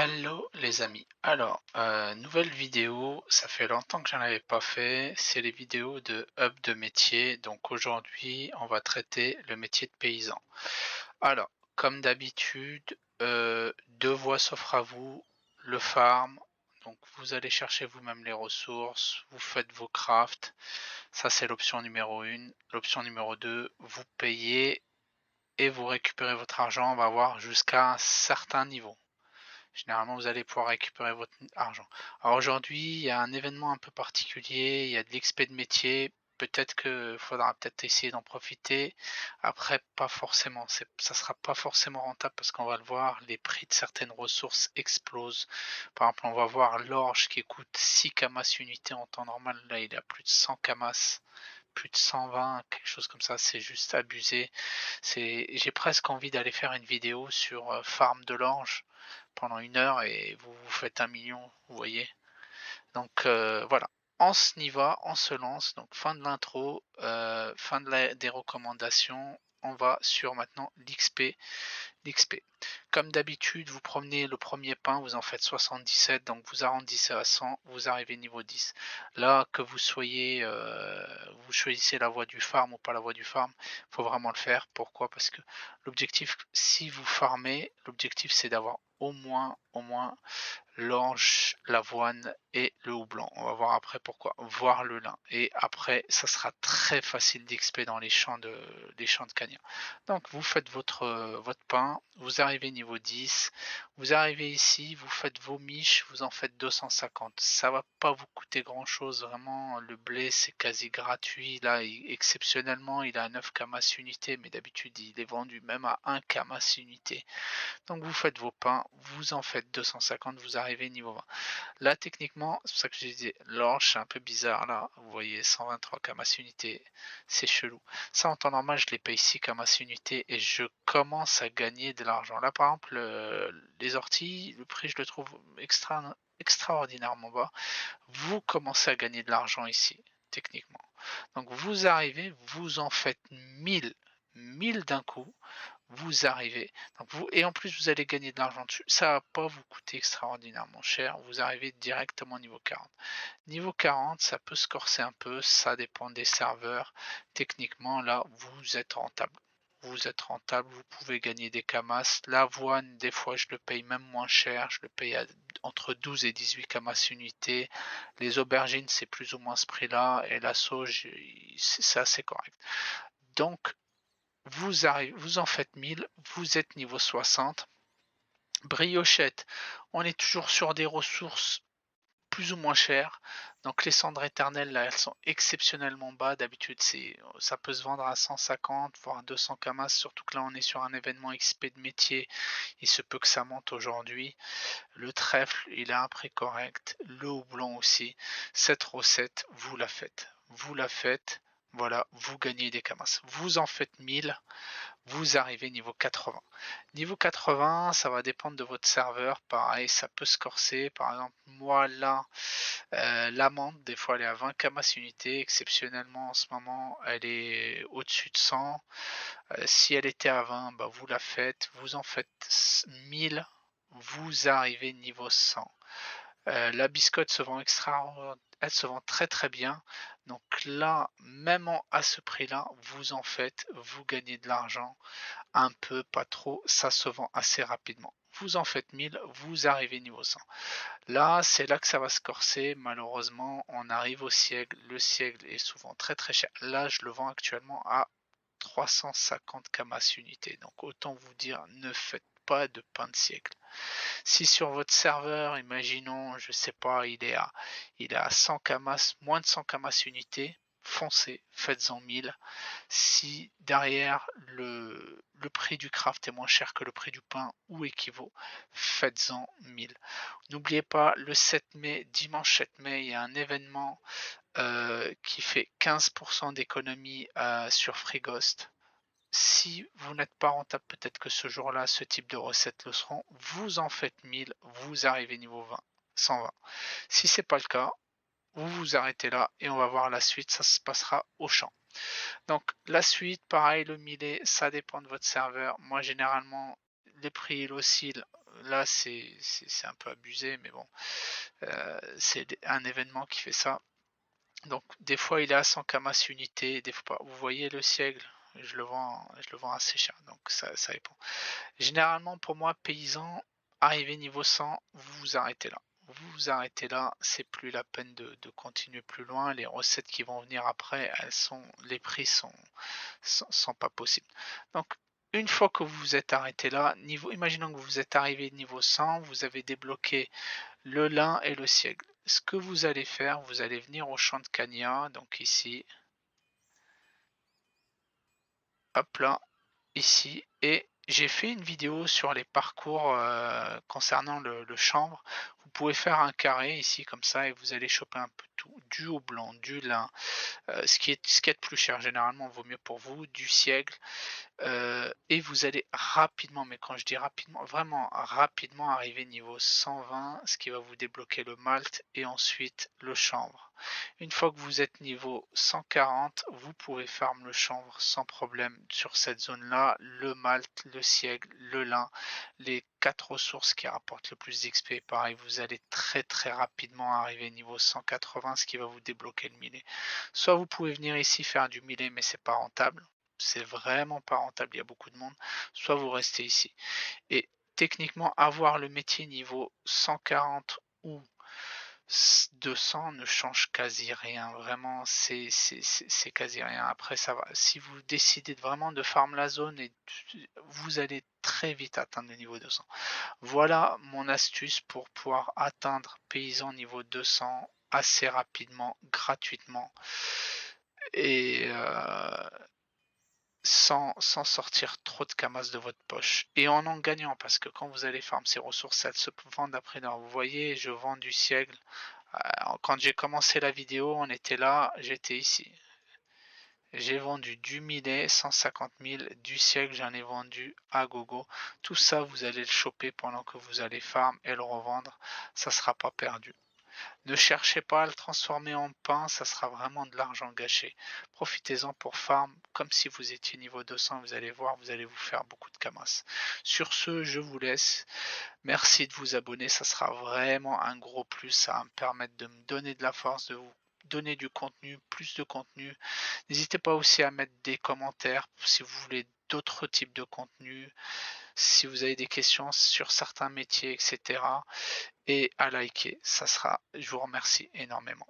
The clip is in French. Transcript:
Hello les amis. Alors, nouvelle vidéo, ça fait longtemps que j'en avais pas fait, c'est les vidéos de hub de métier. Donc aujourd'hui, on va traiter le métier de paysan. Alors, comme d'habitude, 2 voies s'offrent à vous, le farm, donc vous allez chercher vous-même les ressources, vous faites vos crafts, ça c'est l'option numéro 1. L'option numéro 2, vous payez et vous récupérez votre argent, on va voir jusqu'à un certain niveau. Généralement, vous allez pouvoir récupérer votre argent. Alors aujourd'hui, il y a un événement un peu particulier, il y a de l'XP de métier. Peut-être que faudra peut-être essayer d'en profiter. Après, pas forcément. Ça sera pas forcément rentable parce qu'on va le voir, les prix de certaines ressources explosent. Par exemple, on va voir l'orge qui coûte 6 camas unité en temps normal. Là, il est à plus de 100 camas, plus de 120, quelque chose comme ça. C'est juste abusé. J'ai presque envie d'aller faire une vidéo sur farm de l'orge pendant 1 heure et vous faites 1 million, vous voyez. Donc voilà, on y va, on se lance. Donc fin de l'intro, fin des recommandations. On va sur maintenant l'XP. Comme d'habitude, vous promenez le premier pain, vous en faites 77, donc vous arrondissez à 100, vous arrivez niveau 10. Là, que vous soyez, vous choisissez la voie du farm ou pas la voie du farm, il faut vraiment le faire. Pourquoi? Parce que l'objectif, si vous farmez, l'objectif c'est d'avoir au moins l'orge, l'avoine et le houblon. On va voir après pourquoi. Voir le lin. Et après, ça sera très facile d'XP dans les champs de cagnin. Donc, vous faites votre pain, vous arrivez niveau 10, vous arrivez ici, vous faites vos miches, vous en faites 250. Ça va pas vous coûter grand chose, vraiment. Le blé, c'est quasi gratuit. Là, exceptionnellement, il a 9 camas unité, mais d'habitude, il est vendu même à 1 camas unité. Donc vous faites vos pains, vous en faites 250, vous arrivez niveau 20. Là techniquement, c'est pour ça que je disais, l'orge c'est un peu bizarre là, vous voyez 123 camas unité, c'est chelou. Ça en temps normal je les paye 6 camas unité et je commence à gagner de l'argent. Là par exemple les orties, le prix je le trouve extraordinairement bas. Vous commencez à gagner de l'argent ici, techniquement. Donc vous arrivez, vous en faites 1000 d'un coup, vous arrivez. Donc vous, et en plus, vous allez gagner de l'argent dessus. Ça va pas vous coûter extraordinairement cher. Vous arrivez directement au niveau 40. Niveau 40, ça peut se corser un peu. Ça dépend des serveurs. Techniquement, là, vous êtes rentable. Vous êtes rentable, vous pouvez gagner des camas. L'avoine, des fois, je le paye même moins cher. Je le paye entre 12 et 18 camas unité. Les aubergines, c'est plus ou moins ce prix-là. Et la sauge, c'est assez correct. Donc, vous arrivez, vous en faites 1000, vous êtes niveau 60. Briochette, on est toujours sur des ressources plus ou moins chères. Donc les cendres éternelles, là, elles sont exceptionnellement bas. D'habitude, ça peut se vendre à 150, voire 200 camas, surtout que là, on est sur un événement XP de métier. Il se peut que ça monte aujourd'hui. Le trèfle, il a un prix correct. Le houblon aussi. Cette recette, vous la faites. Vous la faites. Voilà, vous gagnez des camas. Vous en faites 1000, vous arrivez niveau 80. Niveau 80, ça va dépendre de votre serveur. Pareil, ça peut se corser. Par exemple, moi là, l'amande, des fois elle est à 20 camas unité. Exceptionnellement, en ce moment, elle est au-dessus de 100. Si elle était à 20, bah, vous la faites. Vous en faites 1000. Vous arrivez niveau 100. La biscotte se vend elle se vend très très bien. Donc là, même à ce prix-là, vous en faites, vous gagnez de l'argent un peu, pas trop, ça se vend assez rapidement. Vous en faites 1000, vous arrivez niveau 100. Là, c'est là que ça va se corser. Malheureusement, on arrive au siècle. Le siècle est souvent très très cher. Là, je le vends actuellement à 350 camas unité. Donc autant vous dire, ne faites pas de pain de siècle. Si sur votre serveur, imaginons, je sais pas, il est à 100 camas, moins de 100 camas unité, foncez, faites-en 1000. Si derrière le prix du craft est moins cher que le prix du pain ou équivaut, faites-en 1000. N'oubliez pas, le 7 mai, dimanche 7 mai, il y a un événement qui fait 15% d'économie sur FreeGhost. Si vous n'êtes pas rentable, peut-être que ce jour-là, ce type de recettes le seront. Vous en faites 1000, vous arrivez niveau 20, 120. Si c'est pas le cas, vous vous arrêtez là et on va voir la suite. Ça se passera au champ. Donc la suite, pareil, le millet, ça dépend de votre serveur. Moi, généralement, les prix ils oscillent là c'est un peu abusé, mais bon, c'est un événement qui fait ça. Donc des fois il est à 100 camas unité, des fois pas. Vous voyez le siècle, je le vends assez cher, donc ça dépend. Généralement pour moi, paysan, arrivé niveau 100, vous vous arrêtez là. Vous vous arrêtez là, c'est plus la peine de continuer plus loin. Les recettes qui vont venir après, les prix sont pas possibles. Donc une fois que vous vous êtes arrêté là, imaginons que vous êtes arrivé niveau 100, vous avez débloqué le lin et le seigle. Ce que vous allez faire, vous allez venir au champ de Cagna, donc ici, hop là, ici, et j'ai fait une vidéo sur les parcours concernant le chanvre. Vous pouvez faire un carré ici comme ça et vous allez choper un peu tout, du houblon, du lin, ce qui est plus cher généralement vaut mieux pour vous, du seigle, et vous allez rapidement, mais quand je dis rapidement, vraiment rapidement arriver niveau 120, ce qui va vous débloquer le malt et ensuite le chanvre. Une fois que vous êtes niveau 140, vous pouvez farm le chanvre sans problème sur cette zone-là, le malt, le seigle, le lin, les 4 ressources qui rapportent le plus d'XP. Pareil, vous allez très très rapidement arriver niveau 180, ce qui va vous débloquer le millet. Soit vous pouvez venir ici faire du millet, mais c'est pas rentable. C'est vraiment pas rentable, il y a beaucoup de monde. Soit vous restez ici. Et techniquement, avoir le métier niveau 140 ou 200 ne change quasi rien. Vraiment, c'est quasi rien. Après, ça va. Si vous décidez vraiment de farm la zone, vous allez très vite atteindre le niveau 200. Voilà mon astuce pour pouvoir atteindre paysan niveau 200 assez rapidement, gratuitement. Et sans sortir trop de camas de votre poche et en gagnant parce que quand vous allez farm ces ressources, elles se vendent après. Vous voyez, je vends du seigle. Quand j'ai commencé la vidéo, on était là, j'étais ici. J'ai vendu du millet, 150 000, du seigle, j'en ai vendu à gogo. Tout ça, vous allez le choper pendant que vous allez farm et le revendre. Ça sera pas perdu. Ne cherchez pas à le transformer en pain, ça sera vraiment de l'argent gâché. Profitez-en pour farm, comme si vous étiez niveau 200, vous allez voir, vous allez vous faire beaucoup de camas. Sur ce, je vous laisse. Merci de vous abonner, ça sera vraiment un gros plus, ça va me permettre de me donner de la force, de vous donner du contenu, plus de contenu. N'hésitez pas aussi à mettre des commentaires si vous voulez d'autres types de contenu, si vous avez des questions sur certains métiers, etc. Et à liker, ça sera, je vous remercie énormément.